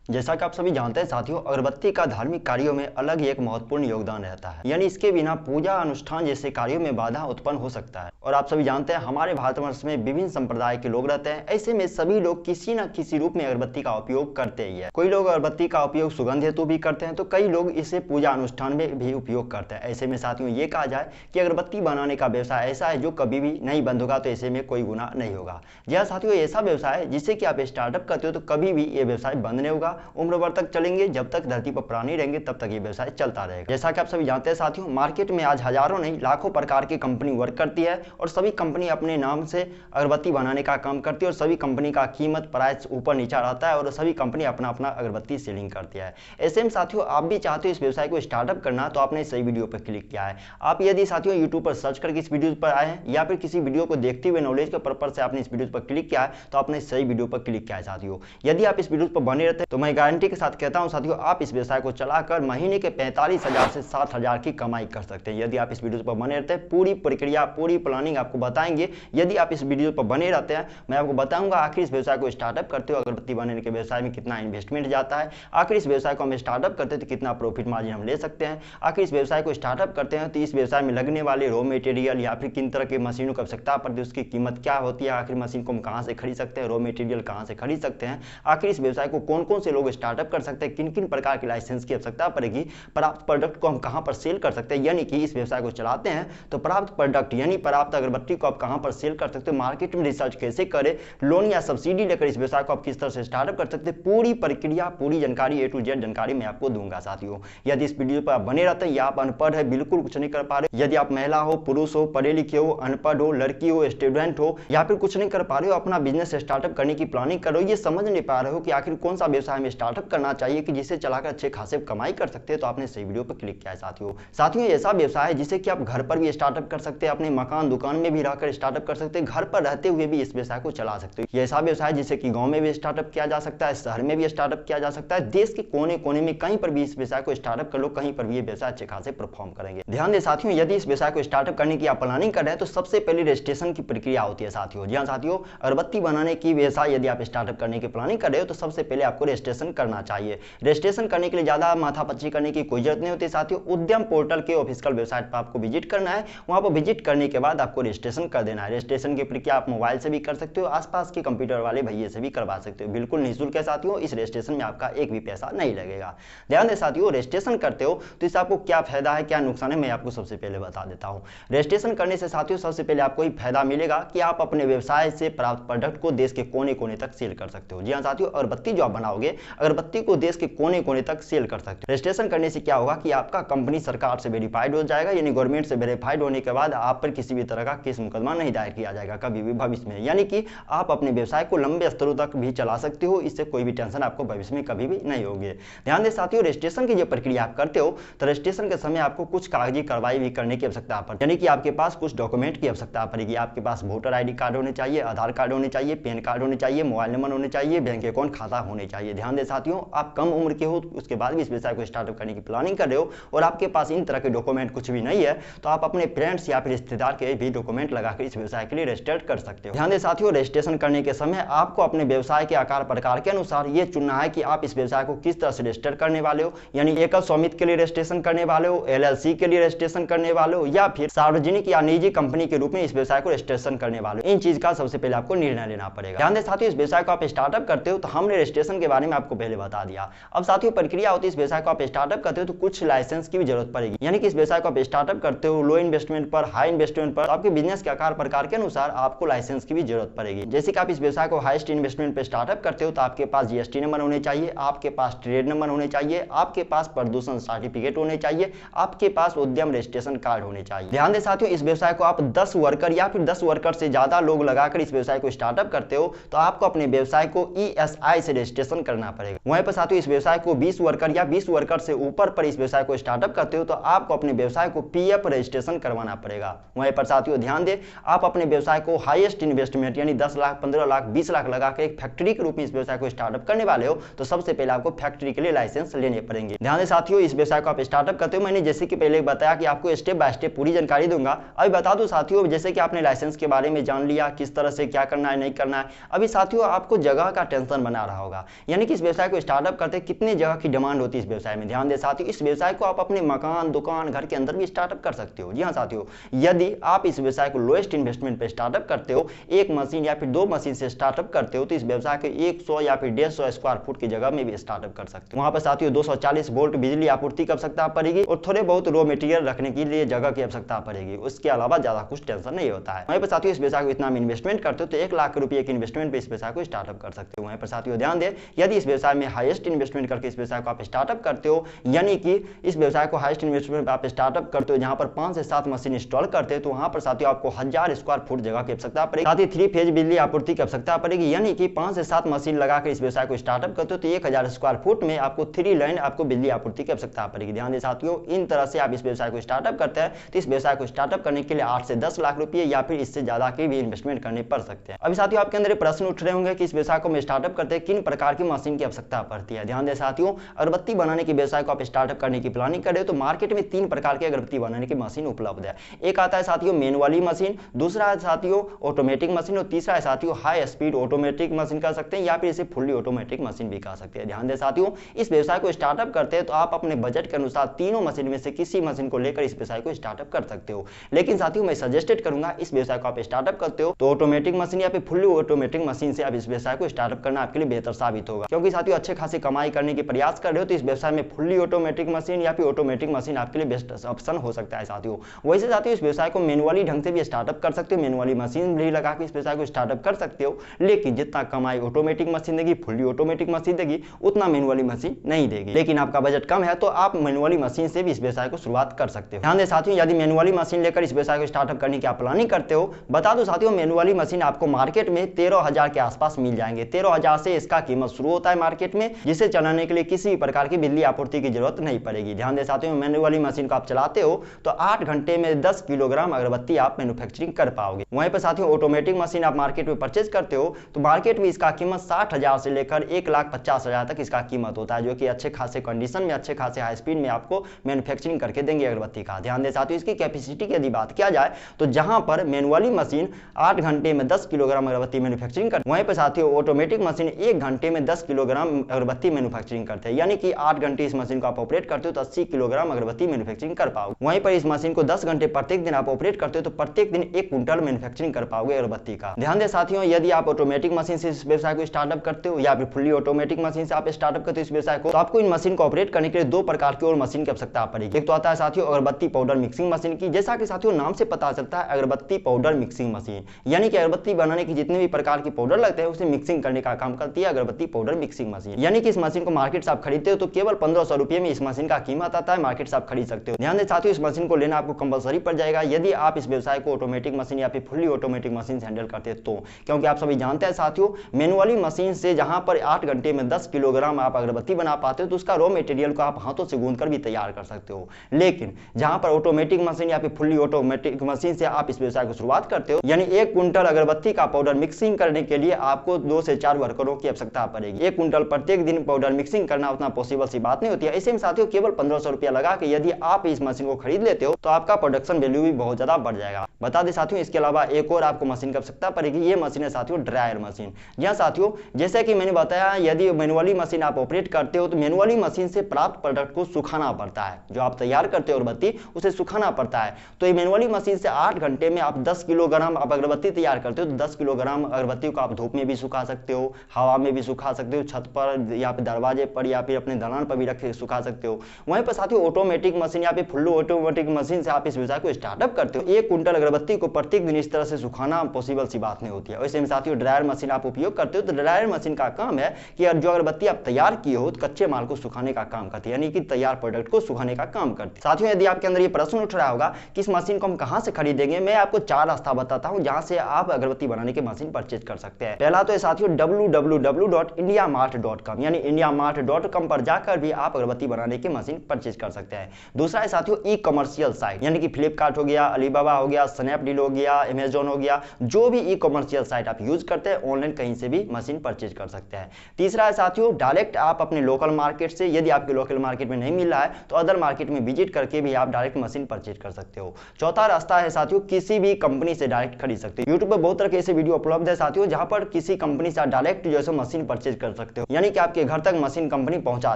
जैसा कि आप सभी जानते हैं साथियों, अगरबत्ती का धार्मिक कार्यों में अलग ही एक महत्वपूर्ण योगदान रहता है। यानी इसके बिना पूजा अनुष्ठान जैसे कार्यों में बाधा उत्पन्न हो सकता है। और आप सभी जानते हैं हमारे भारतवर्ष में विभिन्न संप्रदाय के लोग रहते हैं। ऐसे में सभी लोग किसी न किसी रूप में अगरबत्ती का उपयोग करते ही है। कोई लोग अगरबत्ती का उपयोग सुगंध हेतु भी करते हैं, तो कई लोग इसे पूजा अनुष्ठान में भी उपयोग करते हैं। ऐसे में साथियों ये कहा जाए कि अगरबत्ती बनाने का व्यवसाय ऐसा है जो कभी भी नहीं बंद होगा, तो ऐसे में कोई गुनाह नहीं होगा। जी हाँ साथियों, ऐसा व्यवसाय है जिससे कि आप स्टार्टअप करते हो तो कभी भी ये व्यवसाय बंद नहीं होगा। उम्र भर तक चलेंगे, जब तक धरती पर प्राणी रहेंगे तब तक ये व्यवसाय चलता रहेगा। जैसा कि आप सभी जानते हैं साथियों, मार्केट में आज हजारों नहीं लाखों प्रकार की कंपनी वर्क करती है और सभी कंपनी अपने नाम से अगरबत्ती बनाने का काम करती है और सभी कंपनी का कीमत प्राइस ऊपर नीचा रहता है और सभी कंपनी अपना अपना अगरबत्ती सेलिंग करती है। ऐसे में साथियों आप भी चाहते हो इस व्यवसाय को स्टार्टअप करना, तो आपने सही वीडियो पर क्लिक किया है। आप यदि साथियों यूट्यूब पर सर्च करके इस वीडियो पर आए हैं या फिर किसी वीडियो को देखते हुए नॉलेज के पर्पज से आपने इस वीडियो पर क्लिक किया है, तो आपने सही वीडियो पर क्लिक किया है साथियों। यदि आप इस वीडियो पर बने रहते हैं तो मैं गारंटी के साथ कहता हूं साथियों, आप इस व्यवसाय को चलाकर महीने के 45,000 से 60,000 की कमाई कर सकते हैं। यदि आप इस वीडियो पर बने रहते हैं, पूरी प्रक्रिया पूरी प्लानिंग आपको बताएंगे। यदि आप इस वीडियो पर बने रहते हैं, मैं आपको बताऊंगा आखिर इस व्यवसाय को स्टार्टअप करते हो अगरबत्ती बनाने के व्यवसाय में कितना इन्वेस्टमेंट जाता है, आखिर इस व्यवसाय को हम स्टार्टअप करते हैं तो कितना प्रॉफिट मार्जिन हम ले सकते हैं, आखिर इस व्यवसाय को स्टार्टअप करते हैं तो इस व्यवसाय में लगने वाले रॉ मटेरियल या फिर किन तरह की मशीनों की आवश्यकता पड़ती है, उसकी कीमत क्या होती है, आखिर मशीन को हम कहाँ से खरीद सकते हैं, रॉ मटेरियल कहाँ से खरीद सकते हैं, आखिर इस व्यवसाय को कौन कौन से लोग स्टार्टअप कर सकते हैं, किन किन प्रकार के लाइसेंस की आवश्यकता पड़ेगी, प्राप्त प्रोडक्ट को हम कहां पर सेल कर सकते हैं। यानी कि इस व्यवसाय को चलाते हैं तो प्राप्त प्रोडक्ट यानी प्राप्त अगरबत्ती को आप कहां पर सेल कर सकते हो, मार्केट में रिसर्च कैसे करें, लोन या सब्सिडी लेकर इस व्यवसाय को आप किस तरह से स्टार्टअप कर सकते हैं, पूरी प्रक्रिया पूरी जानकारी A to Z जानकारी मैं आपको दूंगा साथियों। यदि इस वीडियो पर आप बने रहते हैं या आप अनपढ़ है, बिल्कुल कुछ नहीं कर पा रहे, यदि आप महिला हो, पुरुष हो, पढ़े लिखे हो, अनपढ़ हो, लड़की हो, स्टूडेंट हो या फिर कुछ नहीं कर पा रहे हो, अपना बिजनेस स्टार्टअप करने की प्लानिंग कर रहे हो, ये समझ नहीं पा रहे हो कि आखिर कौन सा व्यवसाय में स्टार्टअप करना चाहिए कि जिसे चलाकर अच्छे खासे कमाई कर सकते हैं, तो आपने सही वीडियो पर क्लिक किया है साथियों। ऐसा व्यवसाय है जिसे कि आप घर पर भी स्टार्टअप कर सकते हैं, अपने मकान दुकान में भी रहकर स्टार्टअप कर सकते हैं, घर पर रहते हुए भी इस व्यवसाय को चला सकते हो। ये ऐसा व्यवसाय जिसे कि गांव में भी स्टार्टअप किया जा सकता है, शहर में भी स्टार्टअप किया जा सकता है, देश के कोने कोने में कहीं पर भी इस व्यवसाय को स्टार्टअप कर लो, कहीं पर भी ये व्यवसाय अच्छे खासे परफॉर्म करेंगे। ध्यान दें साथियों, यदि इस व्यवसाय को स्टार्टअप करने की आप प्लानिंग कर रहे हैं तो सबसे पहले रजिस्ट्रेशन की प्रक्रिया होती है साथियों। जी हाँ साथियों, अगरबत्ती बनाने की व्यवसाय यदि आप स्टार्टअप करने की प्लानिंग कर रहे हो तो सबसे पहले आपको रजिस्ट्रेशन करना चाहिए। रजिस्ट्रेशन करने के लिए ज्यादा माथापच्ची करने की कोई जरूरत नहीं होती साथियों। उद्यम पोर्टल के ऑफिशियल वेबसाइट पर आपको विजिट करना है, वहां पर विजिट करने के बाद आपको रजिस्ट्रेशन कर देना है। रजिस्ट्रेशन की प्रक्रिया आप मोबाइल से भी कर सकते हो, आसपास के कंप्यूटर वाले भैया से भी करवा सकते हो, बिल्कुल निःशुल्क है साथियों। इस रजिस्ट्रेशन में आपका एक भी पैसा नहीं लगेगा। ध्यान दें साथियों, रजिस्ट्रेशन करते हो तो इससे आपको क्या फायदा है क्या नुकसान है, मैं आपको सबसे पहले बता देता हूं। रजिस्ट्रेशन करने से साथियों सबसे पहले आपको ही फायदा मिलेगा कि आप अपने व्यवसाय से प्राप्त प्रोडक्ट को देश के कोने कोने तक सेल कर सकते हो। जी हाँ साथियों, अगरबत्ती जो आप बनाओगे, अगरबत्ती को देश के कोने कोने तक सेल कर सकते हो। रजिस्ट्रेशन करने से क्या होगा कि आपका कंपनी सरकार से वेरीफाइड हो जाएगा, यानी गवर्नमेंट से वेरीफाइड होने के बाद आप पर किसी भी तरह का केस मुकदमा नहीं दायर किया जाएगा कभी भी भविष्य में। यानी कि आप अपने व्यवसाय को लंबे स्तरों तक भी चला सकते हो, इससे कोई भी टेंशन आपको भविष्य में कभी भी नहीं होगी। ध्यान दें साथियों, रजिस्ट्रेशन की जो प्रक्रिया आप करते हो तो रजिस्ट्रेशन के समय आपको कुछ कागजी कार्रवाई भी करने की आवश्यकता पड़ती है, यानी कि आपके पास कुछ डॉक्यूमेंट की आवश्यकता पड़ेगी। आपके पास वोटर ID कार्ड होने चाहिए, आधार कार्ड होने चाहिए, पैन कार्ड होने चाहिए, मोबाइल नंबर होने चाहिए, बैंक अकाउंट खाता होने चाहिए। ध्यान दें साथियों, आप कम उम्र के हो, उसके बाद भी इस व्यवसाय को स्टार्टअप करने की प्लानिंग कर रहे हो और आपके पास इन तरह के डॉक्यूमेंट कुछ भी नहीं है, तो आप अपने फ्रेंड्स या फिर रिश्तेदार के भी डॉक्यूमेंट लगाकर इस व्यवसाय के लिए रजिस्टर्ड कर सकते हो। ध्यान दें साथियों, रजिस्ट्रेशन करने के समय आपको अपने व्यवसाय के आकार प्रकार के अनुसार ये चुनना है कि आप इस व्यवसाय को किस तरह से रजिस्टर करने वाले हो, यानी एकल स्वामित्व के लिए रजिस्ट्रेशन करने वाले हो, LLC के लिए रजिस्ट्रेशन करने वाले हो या फिर सार्वजनिक या निजी कंपनी के रूप में इस व्यवसाय को रजिस्ट्रेशन करने वाले हो। इन चीज का सबसे पहले आपको निर्णय लेना पड़ेगा। ध्यान दें साथियों, इस व्यवसाय को आप स्टार्टअप करते हो तो हमने रजिस्ट्रेशन के बारे में आपको पहले बता दिया। अब साथियों प्रक्रिया होती है, इस व्यवसाय को आप स्टार्टअप करते हो तो कुछ लाइसेंस की भी जरूरत पड़ेगी, यानी कि इस व्यवसाय को आप स्टार्टअप करते हो लो इन्वेस्टमेंट पर, हाई इन्वेस्टमेंट पर, आपके बिजनेस के आकार प्रकार के अनुसार आपको लाइसेंस की भी जरूरत पड़ेगी। जैसे कि आप इस व्यवसाय को हाईएस्ट इन्वेस्टमेंट पे स्टार्टअप करते हो तो आपके पास GST नंबर होने चाहिए, आपके पास ट्रेड नंबर होने चाहिए, आपके पास प्रदूषण सर्टिफिकेट होने चाहिए, आपके पास उद्यम रजिस्ट्रेशन कार्ड होने चाहिए। ध्यान दें साथियों, इस व्यवसाय को आप 10 वर्कर या फिर 10 वर्कर से ज्यादा लोग लगाकर इस व्यवसाय को स्टार्टअप करते हो तो आपको अपने व्यवसाय को ESI से रजिस्ट्रेशन करना पड़ेगा। वहीं पर साथियों इस व्यवसाय को 20 वर्कर या 20 वर्कर से ऊपर पर इस व्यवसाय को स्टार्टअप करते हो तो आपको अपने व्यवसाय को PF रजिस्ट्रेशन करवाना पड़ेगा। वहीं पर साथियों ध्यान दें, आप अपने व्यवसाय को हाईएस्ट इन्वेस्टमेंट यानी 10 लाख, 15 लाख, 20 लाख लगाकर एक फैक्ट्री के रूप में इस व्यवसाय को स्टार्टअप करने वाले हो तो सबसे पहले आपको फैक्ट्री के लिए लाइसेंस लेने पड़ेंगे। ध्यान दें साथियों, इस व्यवसाय को आप स्टार्टअप करते हो, मैंने जैसे कि पहले बताया कि आपको स्टेप बाय स्टेप पूरी जानकारी दूंगा। अभी बता दूं साथियों, जैसे कि आपने लाइसेंस के बारे में जान लिया, किस तरह से क्या करना है नहीं करना है, अभी साथियों आपको जगह का टेंशन बना रहा होगा, यानी कि कि इस व्यवसाय को स्टार्टअप करते कितनी जगह की डिमांड होती है इस व्यवसाय में। ध्यान दें साथियों, इस व्यवसाय को आप अपने मकान, दुकान, घर के अंदर भी स्टार्टअप कर सकते हो। जी हाँ साथियों, यदि आप इस व्यवसाय को लोएस्ट इन्वेस्टमेंट पे स्टार्टअप करते हो, एक मशीन या फिर 2 मशीन से स्टार्टअप करते हो, तो इस व्यवसाय को 100 या फिर 150 स्क्वायर फुट की जगह में भी स्टार्टअप कर सकते हो। वहां पर साथियों 240 वोल्ट बिजली आपूर्ति की आवश्यकता पड़ेगी और थोड़े बहुत रॉ मटेरियल रखने के लिए जगह की आवश्यकता पड़ेगी। उसके अलावा ज्यादा कुछ टेंशन नहीं होता है। वहीं पर साथियों इस व्यवसाय को इतना इन्वेस्टमेंट करते हो तो 1 लाख रुपए की इन्वेस्टमेंट पे इस व्यवसाय को स्टार्टअप कर सकते हो। वहीं पर साथियों ध्यान दें, यदि इस व्यवसाय में हाईएस्ट इन्वेस्टमेंट करके इस व्यवसाय को आप स्टार्टअप करते हो, यानी कि इस व्यवसाय को हाईएस्ट इन्वेस्टमेंट पे आप स्टार्टअप करते हो जहां पर 5 से 7 मशीन इंस्टॉल करते हो, तो वहां पर साथियों आपको 1000 स्क्वायर फुट जगह की आवश्यकता पड़ेगी। साथ ही 3 फेज बिजली आपूर्ति की आवश्यकता पड़ेगी, यानी कि 5 से 7 मशीन लगाकर इस व्यवसाय को स्टार्टअप करते हो तो 1000 स्क्वायर फुट में आपको 3 लाइन आपको बिजली आपूर्ति की आवश्यकता पड़ेगी। ध्यान दें साथियों, इन तरह से आप इस व्यवसाय को स्टार्टअप करते हैं तो इस व्यवसाय को स्टार्टअप करने के लिए 8 से 10 लाख रुपए या फिर इससे ज्यादा के भी इन्वेस्टमेंट करने पड़ सकते हैं। अभी साथियों आपके अंदर प्रश्न उठ रहे होंगे कि इस व्यवसाय को हम स्टार्टअप करते हैं किन प्रकार की मशीन की आवश्यकता पड़ती है। ध्यान दें साथियों, अगरबत्ती बनाने के व्यवसाय को आप स्टार्टअप करने की प्लानिंग कर रहे हो तो मार्केट में 3 प्रकार की अगरबत्ती बनाने की मशीन उपलब्ध है। एक आता है साथियों मैनुअल वाली मशीन, दूसरा है साथियों ऑटोमेटिक मशीन और तीसरा है साथियों हाई स्पीड ऑटोमेटिक मशीन कह सकते हैं या फिर इसे फुल्ली ऑटोमेटिक मशीन भी कह सकते हैं। ध्यान दें साथियों, इस व्यवसाय को स्टार्टअप करते हैं तो आप अपने बजट के अनुसार तीनों मशीन में से किसी मशीन को लेकर इस व्यवसाय को स्टार्टअप कर सकते हो। लेकिन साथियों मैं सजेस्टेड करूंगा, इस व्यवसाय को आप स्टार्टअप करते हो तो ऑटोमेटिक मशीन या फिर फुल्ली ऑटोमेटिक मशीन से आप इस व्यवसाय को स्टार्टअप करना आपके लिए बेहतर साबित होगा। क्योंकि साथियों अच्छे खासी कमाई करने की प्रयास कर रहे हो तो इस व्यवसाय में फुल्ली ऑटोमेटिक मशीन या फिर ऑटोमेटिक मशीन आपके लिए बेस्ट ऑप्शन हो सकता है साथियों। वैसे साथियों इस व्यवसाय को मैनुअली ढंग से भी स्टार्टअप कर सकते हो, मैनुअली मशीन भी लगा के इस व्यवसाय को स्टार्टअप कर सकते हो, लेकिन जितना कमाई ऑटोमेटिक मशीन देगी, फुल्ली ऑटोमेटिक मशीन देगी, उतना मैनुअली मशीन नहीं देगी। लेकिन आपका बजट कम है तो आप मैनुअली मशीन से भी इस व्यवसाय को शुरुआत कर सकते हो। ध्यान दें साथियों, यदि मैनुअली मशीन लेकर इस व्यवसाय को स्टार्टअप करने की आप प्लानिंग करते हो, बता दो साथियों मैनुअली मशीन आपको मार्केट में 13,000 के आसपास मिल जाएंगे। 13,000 से इसका कीमत शुरू होता है मार्केट में, जिसे चलाने के लिए किसी भी प्रकार की बिजली आपूर्ति की जरूरत नहीं पड़ेगी। ध्यान दें साथियों, मैनुअली मशीन को आप चलाते हो तो 8 घंटे में 10 किलोग्राम अगरबत्ती आप मैन्युफैक्चरिंग कर पाओगे। वहीं पर साथियों ऑटोमेटिक मशीन आप मार्केट में परचेज करते हो तो मार्केट में इसका कीमत 60,000 से लेकर 1,50,000 तक इसका कीमत होता है, जो कि अच्छे खासे कंडीशन में, अच्छे खासे हाई स्पीड में आपको मैन्युफैक्चरिंग करके देंगे अगरबत्ती का। ध्यान दें साथियों, इसकी कैपेसिटी की यदि बात किया जाए तो जहां पर मैनुअली मशीन 8 घंटे में 10 किलोग्राम अगरबत्ती मैन्युफैक्चरिंग करते हैं, वहीं पर साथियों ऑटोमेटिक मशीन 1 घंटे में 10 किलोग्राम अगरबत्ती मैन्युफैक्चरिंग करते हैं। यानी कि 8 घंटे इस मशीन को आप ऑपरेट करते हो तो 80 किलोग्राम अगरबत्ती मैन्युफैक्चरिंग कर पाओगे। वहीं पर इस मशीन को 10 घंटे प्रत्येक दिन आप ऑपरेट करते हो तो प्रत्येक दिन 1 क्विंटल मैन्युफैक्चरिंग कर पाओगे अगरबत्ती का। ध्यान दें साथियों, यदि आप ऑटोमेटिक मशीन से इस व्यवसाय को स्टार्टअप करते हो या फिर फुल्ली ऑटोमेटिक मशीन से आप स्टार्टअप करते हो इस व्यवसाय को, तो आपको इन मशीन को ऑपरेट करने के लिए 2 प्रकार की और मशीन की आवश्यकता पड़ेगी। एक तो आता है साथियों अगरबत्ती पाउडर मिक्सिंग मशीन की, जैसा कि साथियों नाम से पता चलता है अगरबत्ती पाउडर मिक्सिंग मशीन, यानी कि अगरबत्ती बनाने की जितने भी प्रकार की पाउडर लगते हैं उसे मिक्सिंग करने का काम करती है अगरबत्ती पाउडर मिक्सिंग मशीन। यानी कि इस मशीन को मार्केट से आप खरीदते हो तो केवल 1500 रुपये में इस मशीन का कीमत आता है, मार्केट से आप खरीद सकते हो। ध्यान दें साथियों, इस मशीन को लेना आपको कंपलसरी पड़ जाएगा यदि आप इस व्यवसाय को ऑटोमेटिक मशीन या फिर फुल्ली ऑटोमेटिक मशीन से हैंडल करते हैं तो, क्योंकि आप सभी जानते हैं साथियों मैनुअली मशीन से जहां पर 8 घंटे में 10 किलोग्राम आप अगरबत्ती बना पाते हो तो उसका रॉ मटेरियल को आप हाथों से गूंथ कर भी तैयार कर सकते हो। लेकिन जहां पर ऑटोमेटिक मशीन या फिर फुल्ली ऑटोमेटिक मशीन से आप इस व्यवसाय को शुरुआत करते हो, यानी 1 क्विंटल अगरबत्ती का पाउडर मिक्सिंग करने के लिए आपको 2 से 4 वर्करों की आवश्यकता पड़ेगी। 1 क्विंटल प्रत्येक दिन पाउडर मिक्सिंग करना उतना पॉसिबल सी बात नहीं होती है। ऐसे में साथियों केवल 1500 रुपया लगा के यदि आप इस मशीन को खरीद लेते हो तो आपका प्रोडक्शन वैल्यू भी बहुत ज्यादा बढ़ जाएगा। बता दें साथियों, इसके अलावा एक और आपको मशीन की आवश्यकता पड़ेगी, ये मशीन है साथियों ड्रायर मशीन। जी साथियों, जैसे कि मैंने बताया यदि मैनुअली मशीन आप ऑपरेट करते हो तो मैनुअली मशीन से प्राप्त प्रोडक्ट को सुखाना पड़ता है, जो आप तैयार करते हो अगरबत्ती उसे सुखाना पड़ता है। तो ये मैनुअली मशीन से 8 घंटे में आप 10 किलोग्राम आप अगरबत्ती तैयार करते हो तो 10 किलोग्राम अगरबत्ती को आप धूप में भी सुखा सकते हो, हवा में भी सुखा सकते हो, छत पर या फिर दरवाजे पर या फिर अपने दलान पर भी रख के सुखा सकते हो। वहीं पर साथियों ऑटोमेटिक मशीन या फिर फुल्ली ऑटोमेटिक मशीन से आप इस व्यवसाय को स्टार्टअप करते हो, 1 क्विंटल अगरबत्ती को प्रत्येक दिन इस तरह से सुखाना पॉसिबल सी बात नहीं होती है। वैसे में साथियों ड्रायर मशीन आप उपयोग करते हो तो ड्रायर मशीन का काम है कि जो अगरबत्ती आप तैयार किए हो तो कच्चे माल को सुखाने का काम करती है, यानी कि तैयार प्रोडक्ट को सुखाने का काम करती है। साथियों यदि आपके अंदर ये प्रश्न उठ रहा होगा कि इस मशीन को हम कहां से खरीदेंगे, मैं आपको 4 रास्ता बताता हूं जहां से आप अगरबत्ती बनाने की मशीन परचेज कर सकते हैं। पहला तो है साथियों www.indiamart.com, यानी indiamart.com पर जाकर भी आप अगरबत्ती बनाने की मशीन परचेज कर सकते हैं। दूसरा है साथियों ई कमर्शियल साइट, यानी कि फ्लिपकार्ट हो गया, अलीबाबा हो गया, स्नैपडील हो गया, अमेजॉन हो गया, जो भी ई कमर्शियल साइट आप यूज करते हैं ऑनलाइन कहीं से भी मशीन परचेज कर सकते हैं। तीसरा है साथियों डायरेक्ट आप अपने लोकल मार्केट से, यदि आपके लोकल मार्केट में नहीं मिल रहा है तो अदर मार्केट में विजिट करके भी आप डायरेक्ट मशीन परचेज कर सकते हो। चौथा रास्ता है साथियों किसी भी कंपनी से डायरेक्ट खरीद सकते हो। यूट्यूब पर बहुत तरह के ऐसे वीडियो उपलब्ध है साथियों जहां पर किसी कंपनी से डायरेक्ट जो है मशीन परचेज कर सकते हो, यानी कि आपके घर तक मशीन कंपनी पहुंचा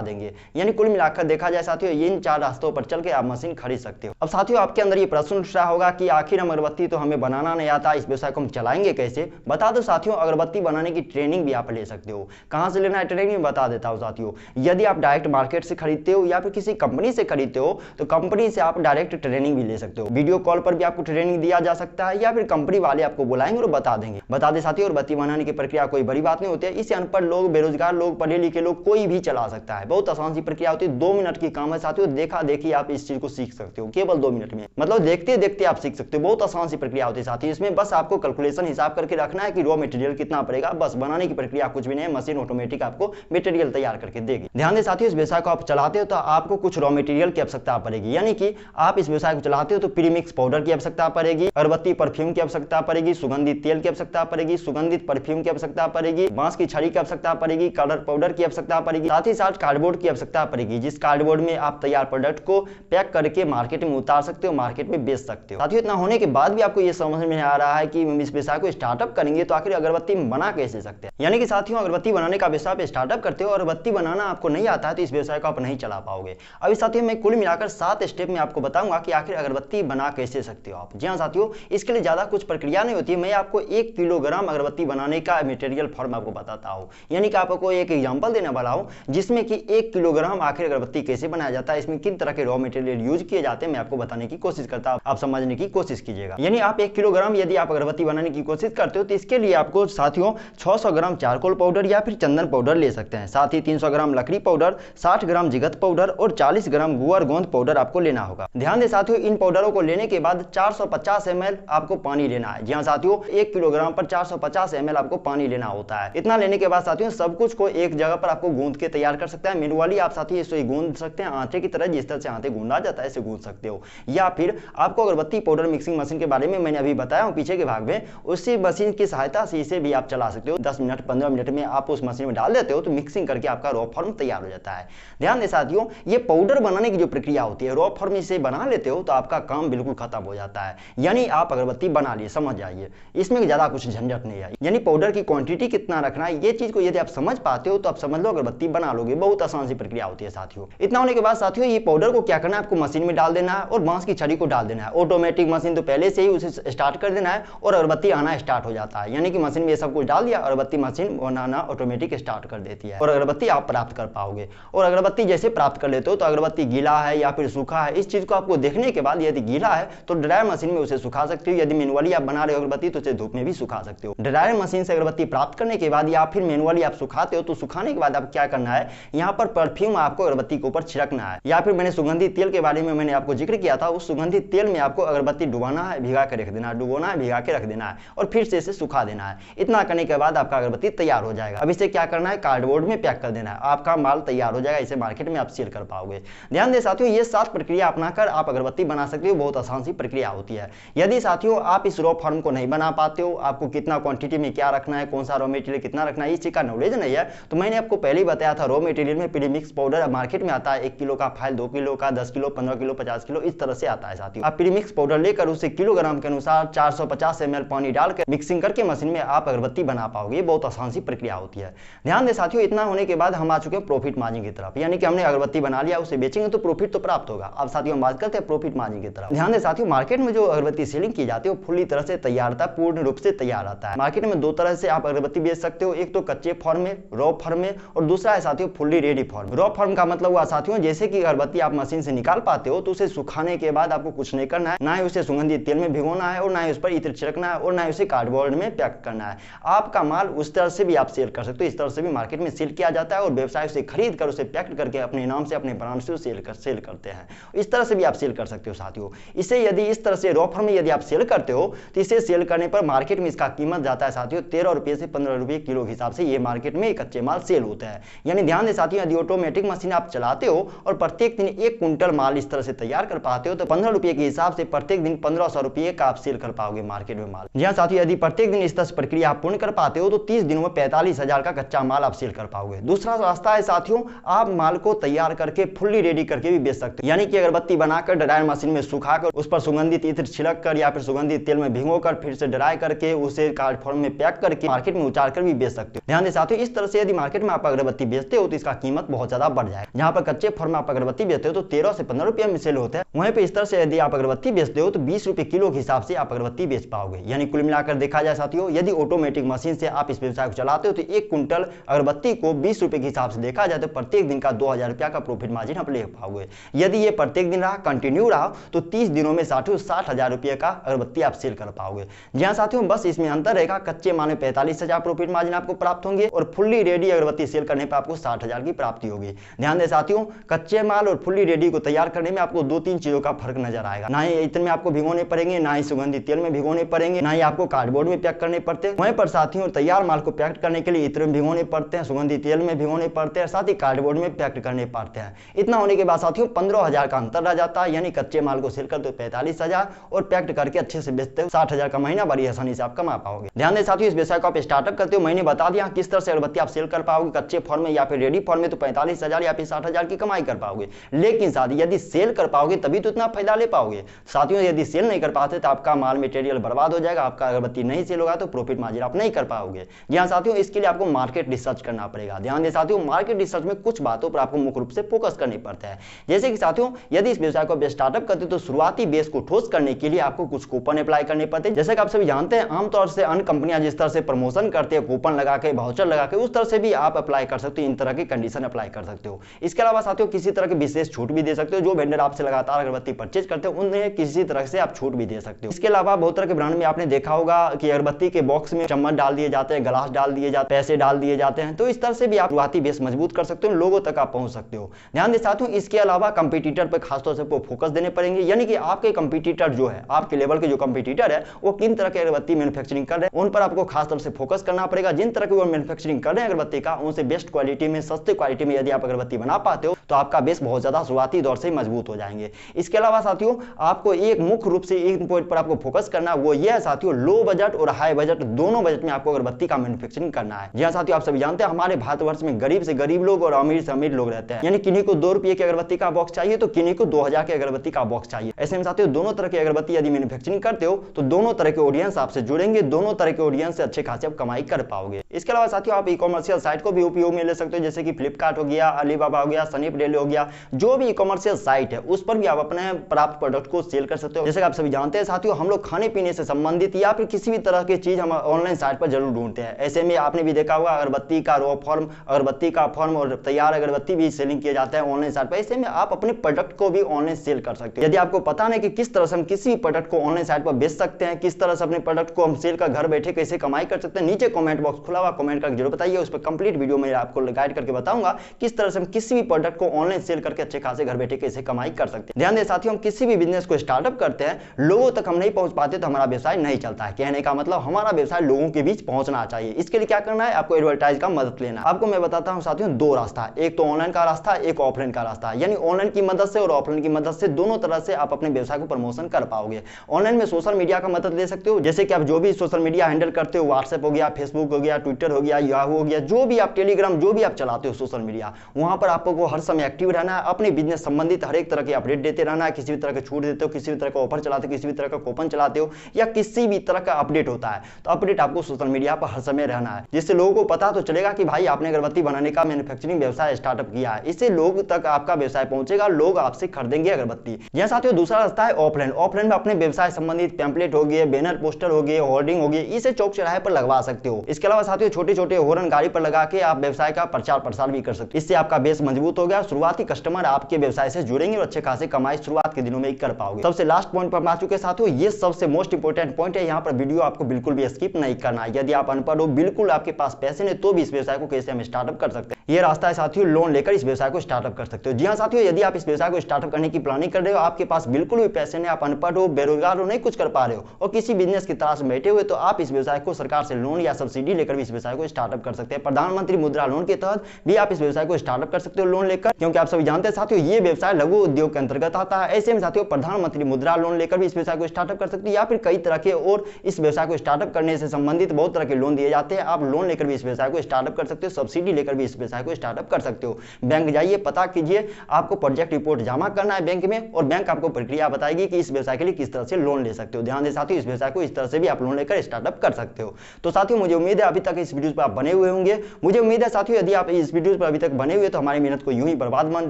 देंगे। यानी कुल मिलाकर देखा जाए साथियों, इन 4 रास्तों पर चल के आप मशीन खरीद सकते हो। अब साथियों आपके अंदर ये प्रश्न उठ रहा होगा कि आखिर हम अगरबत्ती तो हमें बनाना नहीं आता, इस व्यवसाय को हम चलाएंगे कैसे? बता दो साथियों, अगरबत्ती बनाने की ट्रेनिंग भी आप ले सकते हो। कहां से लेना है ट्रेनिंग बता देता हूं साथियों। यदि आप डायरेक्ट मार्केट से खरीदते हो या फिर किसी कंपनी से खरीदते हो तो कंपनी से आप डायरेक्ट ट्रेनिंग भी ले सकते हो। वीडियो कॉल पर भी आपको ट्रेनिंग दिया जा सकता है या फिर कंपनी वाले आपको बुलाएंगे और बता देंगे। बता दे साथियों, अगरबत्ती बनाने की प्रक्रिया कोई बड़ी बात नहीं होती है। इसे अनपढ़ लोग, बेरोजगार लोग, पढ़े लिखे लोग कोई भी चला सकता है। बहुत आसान सी प्रक्रिया होती है, 2 मिनट की काम है साथियों। देखा देखी आप इस चीज को सीख सकते हो केवल 2 मिनट में, मतलब देखते देखते आप सीख सकते हो। बहुत आसान सी प्रक्रिया होती है साथियों। इसमें बस आपको कैलकुलेशन हिसाब करके रखना है कि रॉ मटेरियल कितना पड़ेगा, बस बनाने की प्रक्रिया कुछ भी नहीं है। मशीन ऑटोमेटिक आपको मटेरियल तैयार करके देगी। ध्यान दें साथियों, इस व्यवसाय को आप चलाते हो तो आपको कुछ रॉ मटेरियल की आवश्यकता पड़ेगी। यानी कि आप इस व्यवसाय को चलाते हो तो प्रीमिक्स पाउडर की आवश्यकता पड़ेगी, अगरबत्ती परफ्यूम की आवश्यकता पड़ेगी, सुगंधित तेल की आवश्यकता पड़ेगी, सुगंधित परफ्यूम की आवश्यकता पड़ेगी, बांस की छड़ी की आवश्यकता पड़ेगी, कलर पाउडर की आवश्यकता पड़ेगी, साथ ही साथ कार्डबोर्ड की आवश्यकता पड़ेगी, जिस कार्डबोर्ड में आप तैयार प्रोडक्ट को पैक करके मार्केट में उतार सकते हो, मार्केट में बेच सकते हो। साथियों इतना होने के बाद भी आपको ये समझ में आ रहा है कि इस व्यवसाय को स्टार्टअप करेंगे तो आखिर अगरबत्ती बना कैसे सकते हैं। यानी कि साथियों, अगरबत्ती बनाने का व्यवसाय स्टार्टअप करते हो और अगरबत्ती बनाना आपको नहीं आता है तो इस व्यवसाय को आप नहीं चला पाओगे। अभी साथियों मैं कुल मिलाकर 7 स्टेप में आपको बताऊंगा कि आखिर अगरबत्ती बना कैसे सकते हो आप। जी हाँ साथियों, इसके लिए ज्यादा कुछ प्रक्रिया नहीं होती है। मैं आपको 1 किलोग्राम अगरबत्ती बनाने का मटेरियल फॉर्म आपको बताता हूँ। यानी कि आपको एक एग्जांपल देने वाला हूँ जिसमें कि 1 किलोग्राम आखिर अगरबत्ती कैसे बनाया जाता है, इसमें किन तरह के रॉ मटेरियल यूज किए जाते हैं, मैं आपको बताने की कोशिश करता हूँ। आप समझने की कोशिश कीजिएगा। यानी आप 1 किलोग्राम यदि आप अगरबत्ती बनाने की कोशिश करते हो तो इसके लिए आपको साथियों 600 ग्राम चारकोल पाउडर या फिर चंदन पाउडर ले सकते हैं। साथ ही 300 ग्राम लकड़ी पाउडर, 60 ग्राम जिगत पाउडर और 40 ग्राम गुआर गोंद पाउडर आपको लेना होगा। ध्यान दें साथियों, इन पाउडरों को लेने के बाद 450 ml आपको पानी लेना है। जी हाँ साथियों, 1 किलोग्राम पर 450 ml आपको पानी लेना होता है। इतना लेने के बाद साथियों सब कुछ को एक जगह पर आपको गूंद के तैयार कर सकते हैं। मैनुअली आप साथियों इसे गूंद सकते हैं आटे की तरह, जिस तरह से आटे गूंदा जाता है इसे गूंद सकते हो। या फिर आपको अगरबत्ती पाउडर मिक्सिंग मशीन के बारे में मैंने अभी बताया हूँ पीछे के भाग में, उसी मशीन की सहायता से इसे भी आप चला सकते हो। 10 मिनट 15 मिनट में आप उस मशीन में डाल देते हो तो मिक्सिंग करके आपका रॉ फॉर्म तैयार हो जाता है। ध्यान दें साथियों, ये पाउडर बनाने की जो प्रक्रिया होती है, रॉ फॉर्म इसे बना लेते हो तो आपका काम बिल्कुल खत्म हो जाता है। यानी आप अगरबत्ती बना लिए, समझ जाइए, इसमें ज्यादा कुछ झंझट नहीं है। यानी पाउडर की क्वांटिटी कितना रखना है, ये चीज को यदि आप समझ पाते हो तो आप समझ लो अगरबत्ती बना लोगे। बहुत आसान सी प्रक्रिया होती है साथियों। इतना होने के बाद साथियों ये पाउडर को क्या करना है, आपको मशीन में डाल देना है और बांस की छड़ी को डाल देना है। ऑटोमेटिक मशीन तो पहले से ही उसे स्टार्ट कर देना है और अगरबत्ती आना स्टार्ट हो जाता है। यानी कि मशीन में ये सब कुछ डाल दिया, अगरबत्ती मशीन बनाना ऑटोमेटिक स्टार्ट कर देती है और अगरबत्ती आप प्राप्त कर पाओगे। और अगरबत्ती जैसे प्राप्त कर लेते हो तो अगरबत्ती गीला है या फिर सूखा है, इस चीज को आपको देखने के बाद यदि गीला है तो ड्रायर मशीन में उसे सुखा सकते हो। यदि मैनुअली आप बना रहे हो अगरबत्ती तो उसे धूप में भी सुखा सकते हो। ड्रायर मशीन से अगरबत्ती प्राप्त करने के बाद या फिर मैनुअली आप सुखाते हो तो सुखाने के बाद आप क्या करना है, यहाँ पर परफ्यूम आपको अगरबत्ती के ऊपर छिड़कना है। या फिर मैंने सुगंधित तेल के बारे में मैंने आपको जिक्र किया था, उस सुगंधित तेल में आपको अगरबत्ती डुबाना है, भिगा के रख देना है, डुबोना है, भिगा के रख देना है और फिर से इसे सुखा देना है। इतना करने के बाद आपका अगरबत्ती तैयार हो जाएगा। अब इसे क्या करना है, कार्डबोर्ड में पैक कर देना है, आपका माल तैयार हो जाएगा। इसे मार्केट में आप सेल कर पाओगे। ध्यान दें साथियों, ये 7 प्रक्रिया अपनाकर आप अगरबत्ती बना सकते हो। बहुत आसान सी प्रक्रिया होती है। यदि साथियों आप इस रॉ फॉर्म को नहीं बना पाते हो, आपको कितना क्वांटिटी में क्या रखना है, कौन सा रॉ मटेरियल कितना रखना है, इस चीज का नॉलेज नहीं है, तो मैंने आपको पहले ही बताया था रॉ मटेरियल में प्रीमिक्स पाउडर मार्केट में आता है। 1 किलो का फाइल, 2 किलो का, 10 किलो, 15 किलो, 50 किलो, इस तरह से आता है साथियों। आप प्रीमिक्स पाउडर लेकर उसे किलोग्राम के अनुसार 450 ml पानी डालकर मिक्सिंग करके मशीन में आप अगरबत्ती बना पाओगे। बहुत आसान सी प्रक्रिया होती है। ध्यान दें साथियों, इतना होने के बाद हम आ चुके हैं प्रॉफिट मार्जिन की तरफ। यानी कि हमने अगरबत्ती बना लिया, उसे बेचेंगे तो प्रॉफिट तो प्राप्त होगा। अब साथियों हम बात करते हैं प्रॉफिट मार्जिन की तरफ। ध्यान दें साथियों, मार्केट में जो अगरबत्ती सेलिंग की जाती है वो पूरी तरह से तैयार था, पूर्ण रूप से तैयार आता है। मार्केट में 2 तरह से आप अगरबत्ती बेच सकते हो, एक तो कच्चे फॉर्म में, रॉ फॉर्म में, और दूसरा है साथियों fully ready form. Raw form का मतलब हुआ साथियों, जैसे कि अगरबत्ती आप मशीन से निकाल पाते हो तो उसे सुखाने के बाद आपको कुछ नहीं करना है, ना ही उसे सुगंधित तेल में भिगोना है और ना ही उस पर इत्र छिड़कना है और ना ही उसे कार्डबोर्ड में पैक करना है। आपका माल उस तरह से भी आप सेल कर सकते हो। इस तरह से भी मार्केट में सेल किया जाता है और व्यवसाय से खरीद कर उसे पैक करके अपने नाम से, अपने ब्रांड से सेल करते हैं। इस तरह से भी आप सेल कर सकते हो साथियों। इसे यदि इस तरह से रॉ फॉर्म में यदि आप सेल करते हो तो इसे सेल करने पर मार्केट में इसका कीमत जाता है साथियों 13 रुपए से 15 रुपए किलो के हिसाब से ये मार्केट में कच्चे माल सेल होता है। यानी ध्यान दें साथियों, यदि ऑटोमेटिक मशीन आप चलाते हो और प्रत्येक दिन 1 कुंटल माल इस तरह से तैयार कर पाते हो तो 15 रुपए के हिसाब से प्रत्येक दिन 1500 रुपए का आप सेल कर पाओगे मार्केट में माल। जी साथियों, यदि प्रत्येक दिन इस तरह से प्रक्रिया आप पूर्ण कर पाते हो तो 30 दिनों में 45,000 का कच्चा माल आप सेल कर पाओगे। दूसरा रास्ता है साथियों, आप माल को तैयार करके फुल्ली रेडी करके भी बेच सकते हो। यानी कि अगरबत्ती बनाकर ड्रायर मशीन में सुखाकर उस पर सुगंधित इत्र छिड़क कर या फिर सुगंधित तेल में भिगोकर फिर से ड्राई करके उसे कार्ड फॉर्म में पैक करके मार्केट में उतार कर भी बेच सकते हो। ध्यान दें साथियों, इस तरह से यदि मार्केट में आप अगरबत्ती बेचते हो तो इसका कीमत बहुत ज्यादा बढ़ जाए। जहां पर कच्चे फॉर्म में आप अगरबत्ती बेचते हो तो 13 से 15 रुपये में सेल होता है, वहीं पे इस तरह से यदि आप अगरबत्ती बेचते हो तो 20 रुपये किलो के हिसाब से आप अगरबत्ती बेच पाओगे। यानी कुल मिलाकर देखा जाए साथियों, यदि ऑटोमेटिक मशीन से आप इस व्यवसाय को चलाते हो तो 1 कुंटल अगरबत्ती को 20 रुपये के हिसाब से देखा जाए तो प्रत्येक दिन का 2000 रुपया का प्रॉफिट मार्जिन आप ले पाओगे। यदि ये प्रत्येक दिन रहा, कंटिन्यू रहा, तो 30 दिनों में साथियों 60,000 रुपये का अगरबत्ती आप सेल कर पाओगे। जी हाँ साथियों, बस इसमें अंतर रहेगा, कच्चे माल में 45,000 प्रॉफिट मार्जिन आपको प्राप्त होंगे और फुल्ली रेडी अगरबत्ती सेल करने पर आपको 60,000 की प्राप्ति होगी। ध्यान दें साथियों, कच्चे माल और फुल्ली रेडी को तैयार करने में आपको 2-3 चीजों का फर्क नजर आएगा। ना ही इत्र में आपको भिगोने पड़ेंगे, ना ही सुगंधित तेल में भिगोने पड़ेंगे, ना ही आपको कार्डबोर्ड में पैक करने पड़ते हैं। वहीं पर साथियों तैयार माल को पैक करने के लिए इत्र में भिगोने पड़ते हैं, सुगंधित तेल में भिगोने पड़ते हैं, साथ ही कार्डबोर्ड में पैक करने पड़ते हैं। इतना होने के बाद साथियों 15,000 का अंतर रह जाता है। यानी कच्चे माल को सेल करते हो 45,000 और पैक्ड करके अच्छे से बेचते हो 60,000 का महीना बड़ी आसानी से आप कमा पाओगे। ध्यान दें साथियों, इस व्यवसाय को आप स्टार्टअप करते हो, मैंने बता दिया किस तरह से अगरबत्ती आप सेल कर पाओगे कच्चे फॉर्म में या फिर रेडी फॉर्म में, तो 45,000 या फिर 60,000 की कमाई कर पाओगे। लेकिन साथियों यदि सेल कर पाओगे तभी तो इतना फायदा ले पाओगे। साथियों यदि सेल नहीं कर पाते तो आपका माल मटेरियल बर्बाद हो जाएगा, आपका अगरबत्ती नहीं सेल होगा तो प्रॉफिट मार्जिन आप नहीं कर पाओगे। जी हाँ साथियों, इसके लिए आपको मार्केट रिसर्च करना पड़ेगा। ध्यान दें साथियों, मार्केट रिसर्च में कुछ बातों पर आपको मुख्य रूप से फोकस करनी पड़ता है। जैसे कि साथियों यदि इस व्यवसाय को स्टार्टअप करते तो शुरुआती बेस को ठोस करने के लिए आपको कुछ कूपन अप्लाई करने पड़ते हैं। जैसे कि आप सभी जानते हैं, आमतौर से अन्य कंपनियां जिस तरह से प्रमोशन करते हैं, कूपन लगा के, वाउचर लगा के, उस तरह से भी आप अप्लाई कर सकते हो, इन तरह की कंडीशन अप्लाई कर सकते हो। इसके अलावा साथियों किसी तरह की विशेष छूट भी दे सकते हो। जो वेंडर आपसे लगातार अगरबत्ती परचेज करते हो उन्हें किसी तरह से आप छूट भी दे सकते हो। इसके अलावा बहुत तरह के ब्रांड में आपने देखा होगा कि अगरबत्ती के बॉक्स में चम्मच डाल दिए जाते हैं, ग्लास डाल दिए जाते हैं, पैसे डाल दिए जाते हैं। तो इस तरह से भी आप शुरुआती बेस मजबूत कर सकते हो, लोगों तक आप पहुंच सकते हो। ध्यान दें साथियों, इसके अलावा कंपटीटर पर खासतौर से फोकस देने पड़ेंगे। यानी कि आपके कंपटीटर जो है, आपके लेवल के जो कंपटीटर है वो किन तरह के अगरबत्ती मैन्युफैक्चरिंग कर रहे हैं, उन पर आपको खास तौर से फोकस करना पड़ेगा। जिन तरह की वो मैन्युफैक्चरिंग कर रहे हैं अगरबत्ती का, उनसे बेस्ट क्वालिटी में, सस्ते क्वालिटी में यदि आप अगरबत्ती बना पाते हो तो आपका बेस बहुत ज्यादा शुरुआती दौर से मजबूत हो जाएंगे। इसके अलावा साथियों आपको एक मुख्य रूप से एक पॉइंट पर आपको फोकस करना है, वो ये है साथियों, लो बजट और हाई बजट दोनों बजट में आपको अगरबत्ती का मैन्युफैक्चरिंग करना है। जी हाँ साथियों, आप सभी जानते हैं हमारे भारतवर्ष में गरीब से गरीब लोग और अमीर से अमीर लोग रहते हैं। यानी किन्हीं को 2 रुपये की अगरबत्ती का बॉक्स चाहिए तो किन्हीं को 2000 की अगरबत्ती का बॉक्स चाहिए। ऐसे में साथियों दोनों तरह की अगरबत्ती यदि मैन्युफैक्चरिंग करते हो तो दोनों तरह के ऑडियंस आपसे जुड़ेंगे, दोनों तरह के ऑडियंस से अच्छे खासे आप कमाई कर पाओगे। इसके अलावा साथियों आप ई कॉमर्शियल साइट को भी उपयोग में ले सकते हो, जैसे कि फ्लिपकार्ट हो गया, अलीबाबा हो गया, स्नैपडील हो गया, जो भी ई कॉमर्शियल साइट है उस पर भी आप अपने प्राप्त प्रोडक्ट को सेल कर सकते हो। जैसे कि आप सभी जानते हैं साथियों, हम लोग खाने पीने से संबंधित या फिर किसी भी तरह की चीज हम ऑनलाइन साइट पर जरूर ढूंढते हैं। ऐसे में आपने भी देखा होगा अगरबत्ती का रॉ फॉर्म, अगरबत्ती का फॉर्म और तैयार अगरबत्ती भी सेलिंग किया जाता है ऑनलाइन साइट पर। ऐसे में आप अपने प्रोडक्ट को भी ऑनलाइन सेल कर सकते हो। यदि आपको पता नहीं कि किस तरह से हम किसी प्रोडक्ट को ऑनलाइन साइट पर बेच सकते हैं, किस तरह से अपने प्रोडक्ट को हम सेल कर घर बैठे कैसे कमाई कर सकते हैं, नीचे कमेंट बॉक्स खुला हुआ, कमेंट करके जरूर बताइए। उस पर कंप्लीट वीडियो में आपको गाइड करके बताऊंगा किस तरह से हम किसी भी प्रोडक्ट को ऑनलाइन सेल करके अच्छे खासे घर बैठे कैसे कमाई कर सकते हैं। ध्यान दें साथियों, हम किसी भी बिजनेस को स्टार्टअप करते हैं, लोगों तक हम नहीं पहुंच पाते तो हमारा व्यवसाय नहीं चलता है। कहने का मतलब हमारा व्यवसाय लोगों के बीच पहुंचना चाहिए। इसके लिए क्या करना है, आपको एडवर्टाइज का मदद लेना है। आपको मैं बताता हूं साथियों 2 रास्ता है, एक तो ऑनलाइन का रास्ता, एक ऑफलाइन का रास्ता। यानी ऑनलाइन की मदद से और ऑफलाइन की मदद से दोनों तरह से आप अपने व्यवसाय को प्रमोशन कर पाओगे। ऑनलाइन में सोशल मीडिया का मदद ले सकते हो, जैसे कि आप जो भी सोशल मीडिया हैंडल करते हो, व्हाट्सएप हो गया, फेसबुक हो गया, ट्विटर हो गया, याहू हो गया, जो भी आप टेलीग्राम जो भी आप चलाते हो सोशल मीडिया, वहां पर आपको हर समय एक्टिव रहना है। अपने बिजनेस संबंधित हर एक तरह के अपडेट देते रहना है। किसी भी तरह के छूट देते हो, किसी भी तरह का ऑफर चलाते हो, किसी भी तरह का कूपन चलाते हो या किसी भी तरह का अपडेट होता है तो अपडेट आपको सोशल मीडिया पर हर समय रहना है, जिससे लोगों को पता तो चलेगा कि भाई आपने अगरबत्ती बनाने का मैन्युफैक्चरिंग व्यवसाय स्टार्टअप किया है। इससे लोग तक आपका व्यवसाय पहुंचेगा, लोग आपसे खरीदेंगे अगरबत्ती। यह साथियों दूसरा रास्ता है ऑफलाइन। ऑफलाइन में अपने व्यवसाय संबंधित पैम्पलेट हो गए, बैनर पोस्टर हो गए, होर्डिंग हो गए, इसे चौक चौराहे पर लगवा सकते हो। इसके अलावा साथियों छोटे छोटे होर्न गाड़ी पर लगा के आप व्यवसाय का प्रचार प्रसार भी कर सकते हो। इससे आपका बेस मजबूत हो गया, शुरुआती कस्टमर आपके व्यवसाय से जुड़ेंगे और अच्छे खासे कमाई शुरुआत के दिनों में ही कर पाओगे। सबसे लास्ट पॉइंट पर आ चुके साथियों, ये सबसे मोस्ट इंपोर्टेंट पॉइंट है। यहाँ पर वीडियो आपको बिल्कुल भी स्किप नहीं करना है। यदि आप अनपढ़ हो, बिल्कुल आपके पास पैसे नहीं, तो भी इस व्यवसाय को कैसे हम स्टार्टअप कर सकते हैं, ये रास्ता है साथियों, लोन लेकर इस व्यवसाय को स्टार्टअप कर सकते हो। जी हाँ साथियों, यदि आप इस व्यवसाय को स्टार्टअप करने की प्लानिंग कर रहे हो, आपके पास बिल्कुल भी पैसे नहीं, आप अनपढ़ हो, बेरोजगार हो, नहीं कुछ कर पा रहे हो और किसी बिजनेस की तलाश में बैठे हुए, तो आप इस व्यवसाय को सरकार से लोन या सब्सिडी लेकर भी इस व्यवसाय को स्टार्टअप कर सकते हैं। प्रधानमंत्री मुद्रा लोन के तहत भी आप इस व्यवसाय को स्टार्टअप कर सकते हो लोन लेकर, क्योंकि आप सभी जानते हैं साथियों ये व्यवसाय लघु उद्योग के अंतर्गत आता है। ऐसे में साथियों प्रधानमंत्री मुद्रा लोन लेकर भी इस व्यवसाय को स्टार्टअप कर सकते हो, या फिर कई तरह के और इस व्यवसाय को स्टार्टअप करने से संबंधित बहुत तरह के लोन दिए जाते हैं। आप लोन लेकर भी इस व्यवसाय को स्टार्टअप कर सकते हो, सब्सिडी लेकर भी इस व्यवसाय को स्टार्टअप कर सकते हो। बैंक जाइए, पता कीजिए, आपको प्रोजेक्ट रिपोर्ट जमा करना है बैंक में और बैंक आपको प्रक्रिया बताएगी कि इस व्यवसाय के लिए किस तरह से लोन ले सकते हो। ध्यान दें साथियों, इस व्यवसाय को इस तरह से भी आप लोन लेकर स्टार्टअप कर सकते हो। तो साथियों मुझे उम्मीद है अभी तक इस वीडियो पर आप बने हुए हुए होंगे। मुझे उम्मीद है साथियों यदि आप इस वीडियो पर अभी तक बने हुए तो हमारी मेहनत को यूं ही बर्बाद मत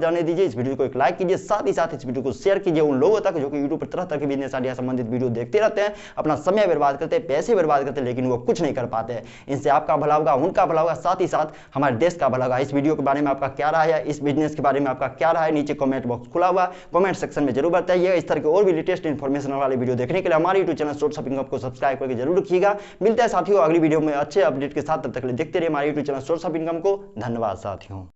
जाने दीजिए। इस वीडियो को एक लाइक कीजिए, साथ ही साथ इस वीडियो को शेयर कीजिए उन लोगों तक जो कि यूट्यूब पर तरह तरह के बिजनेस आइडिया संबंधित वीडियो देखते रहते हैं, अपना समय बर्बाद करते हैं, पैसे बर्बाद करते हैं, लेकिन वो कुछ नहीं कर पाते। इनसे आपका भला होगा, उनका भला होगा, साथ ही साथ हमारे देश का भला होगा। इस वीडियो के बारे में आपका क्या राय है, इस बिजनेस के बारे में आपका क्या राय है, नीचे कमेंट बॉक्स खुला हुआ, कमेंट सेक्शन में जरूर बताइए। इस तरह के और भी लेटेस्ट इन्फॉर्मेशन वाले वीडियो देखने के लिए हमारे YouTube channel source of income को सब्सक्राइब करके जरूर रखिएगा। मिलते हैं साथियों अगली वीडियो में अच्छे अपडेट के साथ, तब तक के लिए देखते रहिए हमारे YouTube channel source of income को। धन्यवाद साथियों।